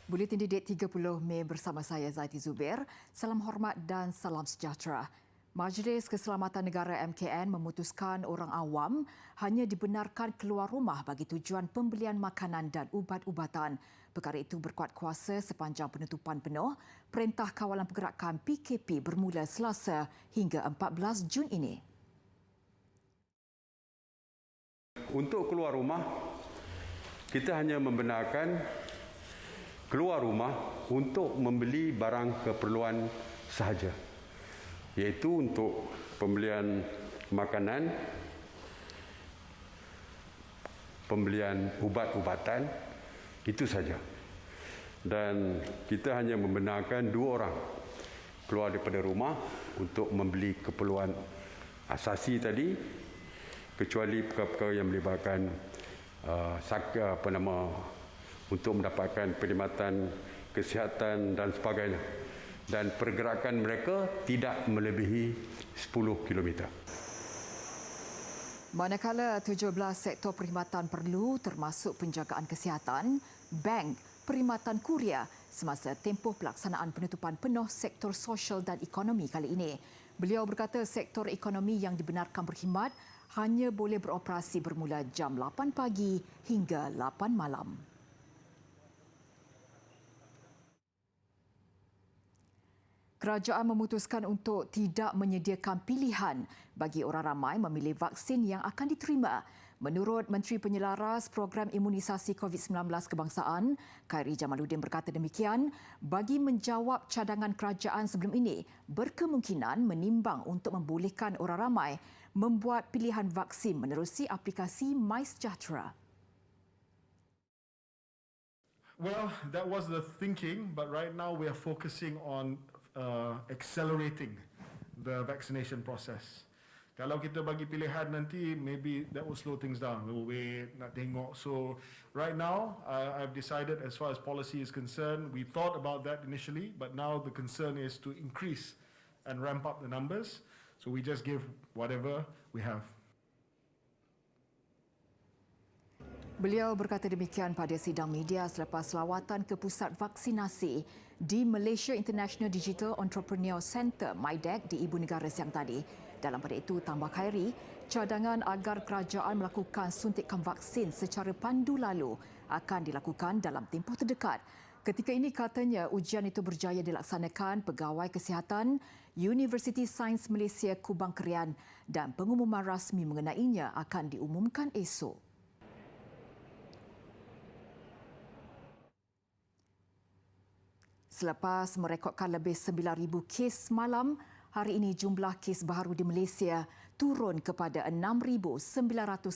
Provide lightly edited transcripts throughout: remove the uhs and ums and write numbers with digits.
Buletin Didik 30 Mei bersama saya Zaiti Zubir. Salam hormat dan salam sejahtera. Majlis Keselamatan Negara MKN memutuskan orang awam hanya dibenarkan keluar rumah bagi tujuan pembelian makanan dan ubat-ubatan. Perkara itu berkuat kuasa sepanjang penutupan penuh Perintah Kawalan Pergerakan PKP bermula Selasa hingga 14 Jun ini. Untuk keluar rumah, kita hanya membenarkan keluar rumah untuk membeli barang keperluan sahaja, iaitu untuk pembelian makanan, pembelian ubat-ubatan, itu saja. Dan kita hanya membenarkan 2 orang keluar daripada rumah untuk membeli keperluan asasi tadi, kecuali perkara-perkara yang melibatkan untuk mendapatkan perkhidmatan kesihatan dan sebagainya. Dan pergerakan mereka tidak melebihi 10 km. Manakala 17 sektor perkhidmatan perlu termasuk penjagaan kesihatan, bank, perkhidmatan kurier semasa tempoh pelaksanaan penutupan penuh sektor sosial dan ekonomi kali ini. Beliau berkata sektor ekonomi yang dibenarkan berkhidmat hanya boleh beroperasi bermula jam 8 pagi hingga 8 malam. Kerajaan memutuskan untuk tidak menyediakan pilihan bagi orang ramai memilih vaksin yang akan diterima. Menurut Menteri Penyelaras Program Imunisasi COVID-19 Kebangsaan, Khairi Jamaluddin berkata demikian bagi menjawab cadangan kerajaan sebelum ini berkemungkinan menimbang untuk membolehkan orang ramai membuat pilihan vaksin menerusi aplikasi MySejahtera. Well, that was the thinking, but right now we are focusing on accelerating the vaccination process. Kalau kita bagi pilihan nanti, maybe that will slow things down. We'll wait, nak tengok. So right now, I've decided as far as policy is concerned, we thought about that initially, but now the concern is to increase and ramp up the numbers. So we just give whatever we have. Beliau berkata demikian pada sidang media selepas lawatan ke pusat vaksinasi di Malaysia International Digital Entrepreneur Centre MIDEC di Ibu Negara siang tadi. Dalam pada itu, tambah Khairi, cadangan agar kerajaan melakukan suntikan vaksin secara pandu lalu akan dilakukan dalam tempoh terdekat. Ketika ini katanya ujian itu berjaya dilaksanakan Pegawai Kesihatan Universiti Sains Malaysia Kubang Krian dan pengumuman rasmi mengenainya akan diumumkan esok. Selepas merekodkan lebih 9,000 kes semalam, hari ini jumlah kes baru di Malaysia turun kepada 6,999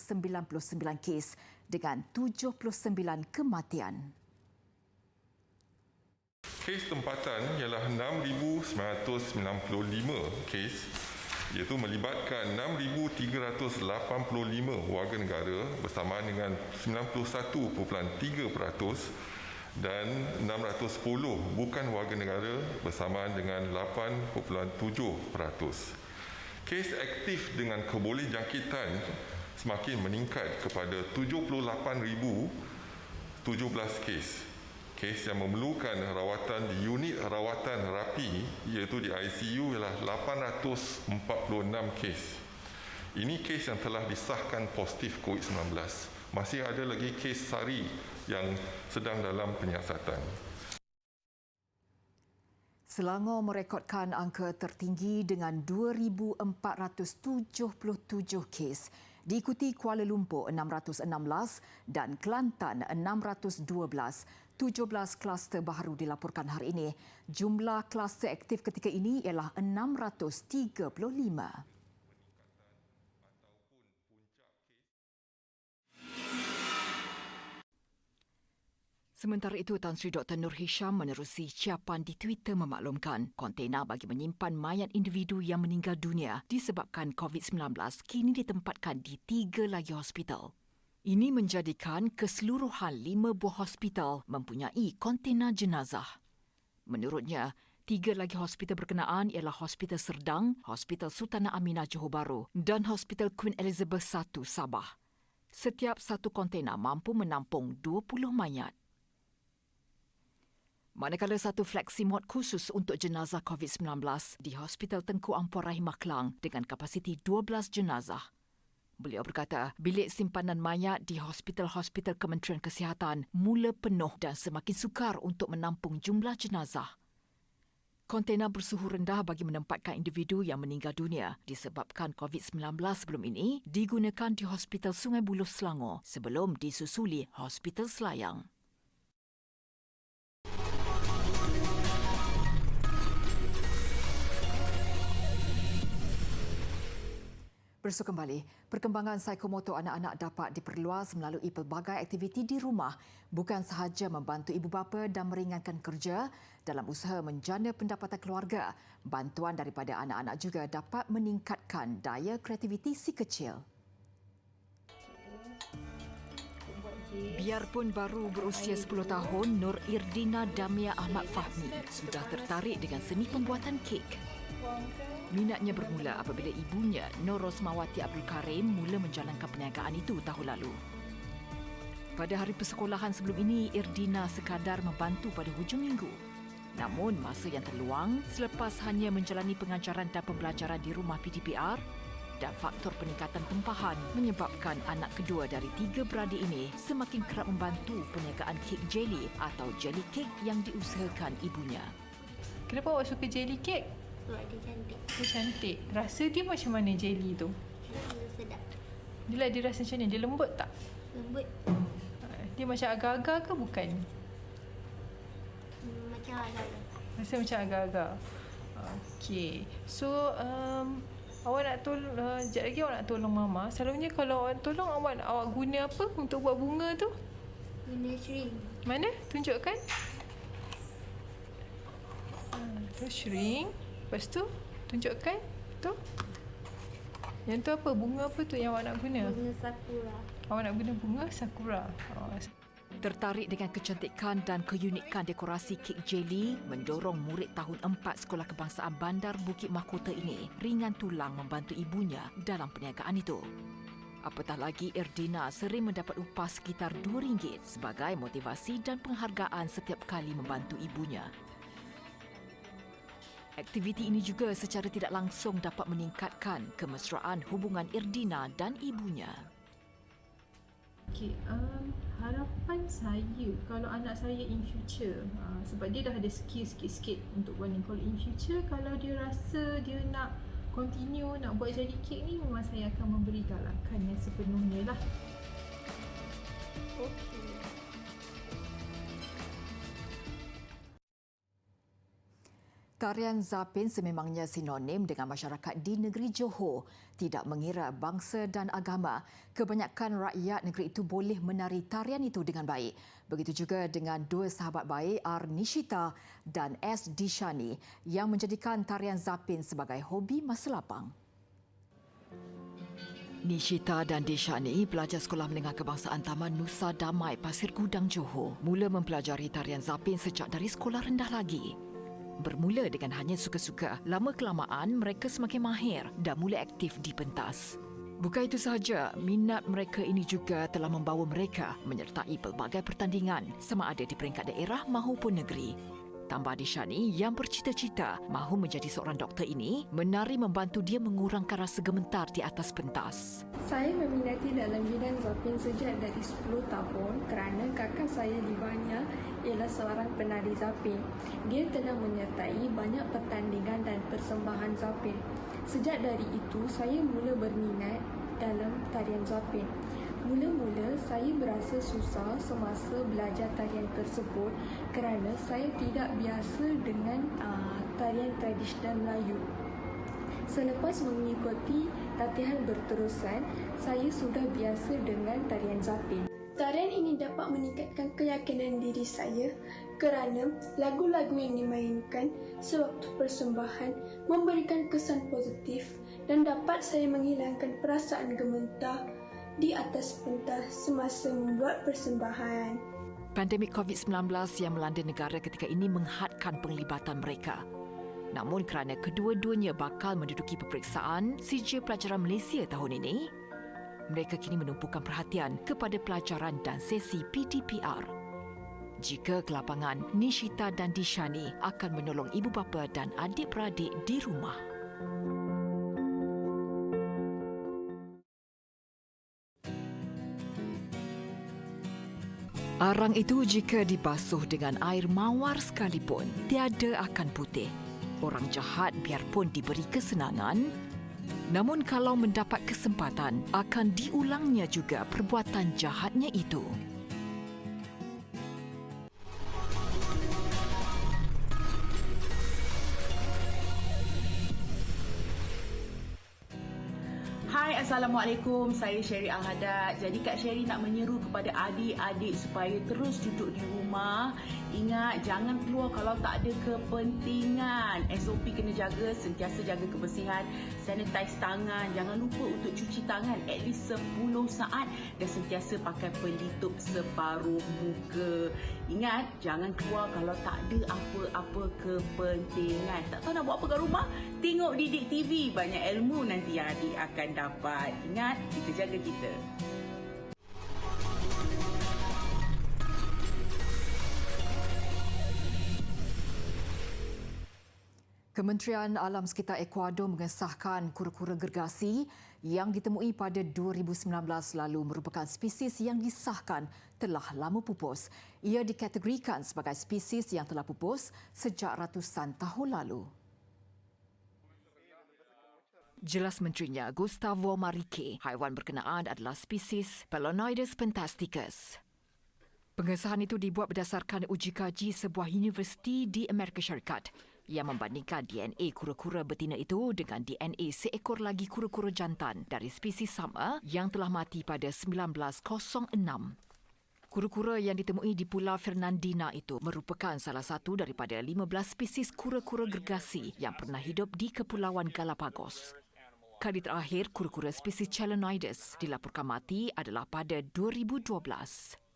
kes dengan 79 kematian. Kes tempatan ialah 6,995 kes, iaitu melibatkan 6,385 warga negara bersamaan dengan 91.3% dan 610 bukan warga negara bersamaan dengan 8.7%. Kes aktif dengan kebolehjangkitan semakin meningkat kepada 78,017 kes. Kes yang memerlukan rawatan di unit rawatan rapi iaitu di ICU ialah 846 kes. Ini kes yang telah disahkan positif COVID-19. Masih ada lagi kes sari yang sedang dalam penyiasatan. Selangor merekodkan angka tertinggi dengan 2,477 kes. Diikuti Kuala Lumpur 616 dan Kelantan 612. 17 kluster baru dilaporkan hari ini. Jumlah kluster aktif ketika ini ialah 635. Sementara itu, Tan Sri Dr. Nur Hisham menerusi ciapan di Twitter memaklumkan kontena bagi menyimpan mayat individu yang meninggal dunia disebabkan COVID-19 kini ditempatkan di 3 lagi hospital. Ini menjadikan keseluruhan 5 buah hospital mempunyai kontena jenazah. Menurutnya, 3 lagi hospital berkenaan ialah Hospital Serdang, Hospital Sultanah Aminah Johor Bahru dan Hospital Queen Elizabeth I Sabah. Setiap satu kontena mampu menampung 20 mayat. Manakala satu fleksi mod khusus untuk jenazah COVID-19 di Hospital Tengku Ampor Rahimah Klang dengan kapasiti 12 jenazah. Beliau berkata, bilik simpanan mayat di hospital-hospital Kementerian Kesihatan mula penuh dan semakin sukar untuk menampung jumlah jenazah. Kontena bersuhu rendah bagi menempatkan individu yang meninggal dunia disebabkan COVID-19 sebelum ini digunakan di Hospital Sungai Buloh Selangor sebelum disusuli Hospital Selayang. Bersua kembali, perkembangan psikomotor anak-anak dapat diperluas melalui pelbagai aktiviti di rumah, bukan sahaja membantu ibu bapa dan meringankan kerja dalam usaha menjana pendapatan keluarga. Bantuan daripada anak-anak juga dapat meningkatkan daya kreativiti si kecil. Biarpun baru berusia 10 tahun, Nur Irdina Damia Ahmad Fahmi sudah tertarik dengan seni pembuatan kek. Minatnya bermula apabila ibunya, Nur Rosmawati Abdul Karim, mula menjalankan perniagaan itu tahun lalu. Pada hari persekolahan sebelum ini, Irdina sekadar membantu pada hujung minggu. Namun, masa yang terluang selepas hanya menjalani pengajaran dan pembelajaran di rumah PDPR dan faktor peningkatan tempahan menyebabkan anak kedua dari 3 beradik ini semakin kerap membantu perniagaan kek jelly atau jelly cake yang diusahakan ibunya. Kenapa awak suka jelly cake? Sebab dia cantik. Dia cantik. Rasa dia macam mana jelly tu? Dia sedap. Dia rasa macam ni? Dia lembut tak? Lembut. Dia macam agar-agar ke bukan? Macam agak-agak. Rasa macam agar-agar. Okey. So, awak nak tolong, sekejap lagi awak nak tolong Mama. Selalunya kalau awak tolong, awak guna apa untuk buat bunga tu? Guna shrink. Mana? Tunjukkan. Tu shrink. Lepas tu, tunjukkan. Tu. Yang tu apa? Bunga apa tu yang awak nak guna? Bunga sakura. Awak nak guna bunga sakura. Tertarik dengan kecantikan dan keunikan dekorasi kek jelly mendorong murid tahun 4 Sekolah Kebangsaan Bandar Bukit Mahkota ini ringan tulang membantu ibunya dalam perniagaan itu. Apatah lagi, Irdina sering mendapat upah sekitar RM2 sebagai motivasi dan penghargaan setiap kali membantu ibunya. Aktiviti ini juga secara tidak langsung dapat meningkatkan kemesraan hubungan Irdina dan ibunya. Okay, harapan saya kalau anak saya in future, sebab dia dah ada skill sikit-sikit untuk buat ni. Kalau in future, kalau dia rasa dia nak continue nak buat jelly cake ni, memang saya akan memberi galakan yang sepenuhnya lah. Okey. Tarian zapin sememangnya sinonim dengan masyarakat di negeri Johor. Tidak mengira bangsa dan agama, kebanyakan rakyat negeri itu boleh menari tarian itu dengan baik. Begitu juga dengan 2 sahabat baik, R. Nishita dan S. Dishani, yang menjadikan tarian zapin sebagai hobi masa lapang. Nishita dan Dishani, pelajar Sekolah Menengah Kebangsaan Taman Nusa Damai, Pasir Gudang, Johor, mula mempelajari tarian zapin sejak dari sekolah rendah lagi. Bermula dengan hanya suka-suka, lama-kelamaan mereka semakin mahir dan mula aktif di pentas. Bukan itu sahaja, minat mereka ini juga telah membawa mereka menyertai pelbagai pertandingan sama ada di peringkat daerah mahupun negeri. Tambah Dishani yang bercita-cita mahu menjadi seorang doktor ini, menari membantu dia mengurangkan rasa gemetar di atas pentas. Saya meminati dalam bidang zapin sejak dari 10 tahun kerana kakak saya di Banya ialah seorang penari zapin. Dia telah menyertai banyak pertandingan dan persembahan zapin. Sejak dari itu, saya mula berminat dalam tarian zapin. Mula-mula saya berasa susah semasa belajar tarian tersebut kerana saya tidak biasa dengan tarian tradisional Melayu. Selepas mengikuti latihan berterusan, saya sudah biasa dengan tarian zapin. Tarian ini dapat meningkatkan keyakinan diri saya kerana lagu-lagu yang dimainkan sewaktu persembahan memberikan kesan positif dan dapat saya menghilangkan perasaan gemetar di atas pentas semasa membuat persembahan. Pandemik COVID-19 yang melanda negara ketika ini menghadkan penglibatan mereka. Namun kerana kedua-duanya bakal menduduki peperiksaan CJ Pelajaran Malaysia tahun ini, mereka kini menumpukan perhatian kepada pelajaran dan sesi PDPR. Jika ke lapangan, Nishita dan Dishani akan menolong ibu bapa dan adik-beradik di rumah. Arang itu jika dibasuh dengan air mawar sekalipun, tiada akan putih. Orang jahat biarpun diberi kesenangan, namun kalau mendapat kesempatan, akan diulangnya juga perbuatan jahatnya itu. Hai, Assalamualaikum. Saya Sherry Al-Haddad. Jadi Kak Sherry nak menyeru kepada adik-adik supaya terus duduk di rumah. Ingat, jangan keluar kalau tak ada kepentingan. SOP kena jaga, sentiasa jaga kebersihan, sanitize tangan. Jangan lupa untuk cuci tangan at least 10 saat dan sentiasa pakai pelitup separuh muka. Ingat, jangan keluar kalau tak ada apa-apa kepentingan. Tak tahu nak buat apa kat rumah? Tengok Didik TV. Banyak ilmu nanti yang adik akan dapat. Ingat, kita jaga kita. Kementerian Alam Sekitar Ecuador mengesahkan kura-kura gergasi yang ditemui pada 2019 lalu merupakan spesies yang disahkan telah lama pupus. Ia dikategorikan sebagai spesies yang telah pupus sejak ratusan tahun lalu. Jelas menterinya, Gustavo Marique, haiwan berkenaan adalah spesies Palaenoides pentasticus. Pengesahan itu dibuat berdasarkan uji kaji sebuah universiti di Amerika Syarikat yang membandingkan DNA kura-kura betina itu dengan DNA seekor lagi kura-kura jantan dari spesies sama yang telah mati pada 1906. Kura-kura yang ditemui di Pulau Fernandina itu merupakan salah satu daripada 15 spesies kura-kura gergasi yang pernah hidup di Kepulauan Galapagos. Kali terakhir, kura-kura spesies Palaenoides dilaporkan mati adalah pada 2012.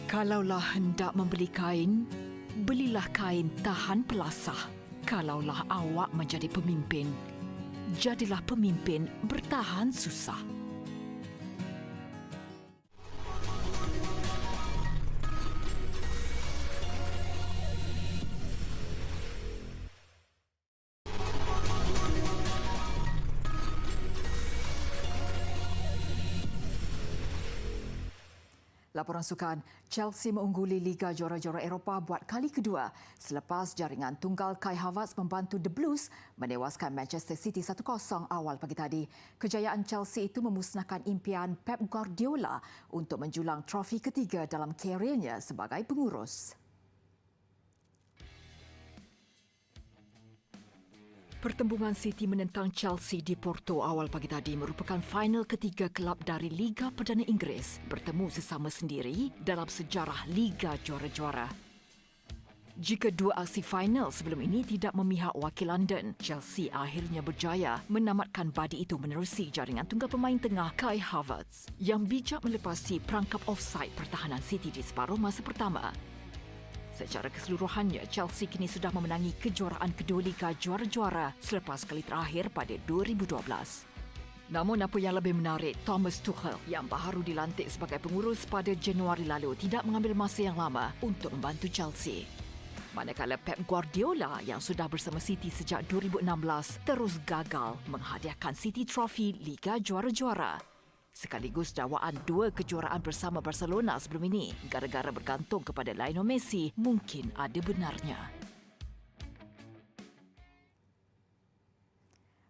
Kalaulah hendak membeli kain, belilah kain tahan pelasah. Kalaulah awak menjadi pemimpin, jadilah pemimpin bertahan susah. Laporan sukan, Chelsea mengungguli Liga Juara-Juara Eropah buat kali kedua selepas jaringan tunggal Kai Havertz membantu The Blues menewaskan Manchester City 1-0 awal pagi tadi. Kejayaan Chelsea itu memusnahkan impian Pep Guardiola untuk menjulang trofi ketiga dalam kariernya sebagai pengurus. Pertembungan City menentang Chelsea di Porto awal pagi tadi merupakan final ketiga kelab dari Liga Perdana Inggeris bertemu sesama sendiri dalam sejarah Liga Juara-Juara. Jika dua aksi final sebelum ini tidak memihak wakil London, Chelsea akhirnya berjaya menamatkan badi itu menerusi jaringan tunggal pemain tengah Kai Havertz yang bijak melepasi perangkap offside pertahanan City di separuh masa pertama. Secara keseluruhannya, Chelsea kini sudah memenangi kejuaraan kedua Liga Juara-Juara selepas kali terakhir pada 2012. Namun apa yang lebih menarik, Thomas Tuchel yang baru dilantik sebagai pengurus pada Januari lalu tidak mengambil masa yang lama untuk membantu Chelsea. Manakala Pep Guardiola yang sudah bersama City sejak 2016 terus gagal menghadiahkan City trofi Liga Juara-Juara. Sekaligus dakwaan dua kejuaraan bersama Barcelona sebelum ini gara-gara bergantung kepada Lionel Messi mungkin ada benarnya.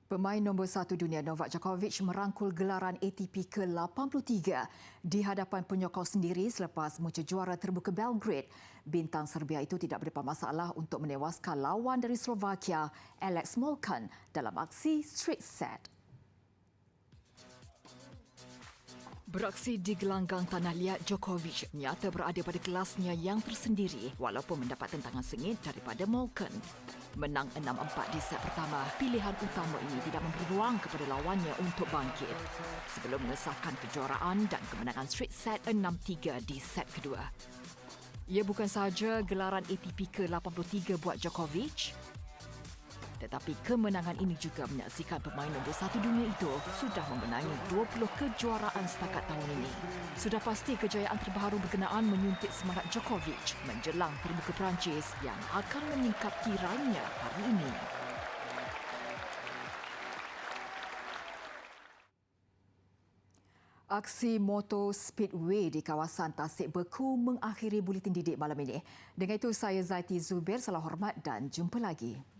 Pemain nombor 1 dunia Novak Djokovic merangkul gelaran ATP ke-83 di hadapan penyokong sendiri selepas punca juara terbuka Belgrade. Bintang Serbia itu tidak berdepan masalah untuk menewaskan lawan dari Slovakia, Alex Molcan, dalam aksi straight set. Beraksi di gelanggang tanah liat, Djokovic nyata berada pada kelasnya yang tersendiri walaupun mendapat tentangan sengit daripada Molcan. Menang 6-4 di set pertama, pilihan utama ini tidak memberi ruang kepada lawannya untuk bangkit sebelum mengesahkan kejuaraan dan kemenangan straight set 6-3 di set kedua. Ia bukan sahaja gelaran ATP ke-83 buat Djokovic, Tetapi kemenangan ini juga menyaksikan pemain nombor 1 dunia itu sudah memenangi 20 kejuaraan setakat tahun ini. Sudah pasti kejayaan terbaru berkenaan menyuntik semangat Djokovic menjelang terbuka Perancis yang akan meningkat kiranya hari ini. Aksi motor Speedway di kawasan Tasik Beku mengakhiri buletin didik malam ini. Dengan itu saya Zaiti Zubair, salam hormat dan jumpa lagi.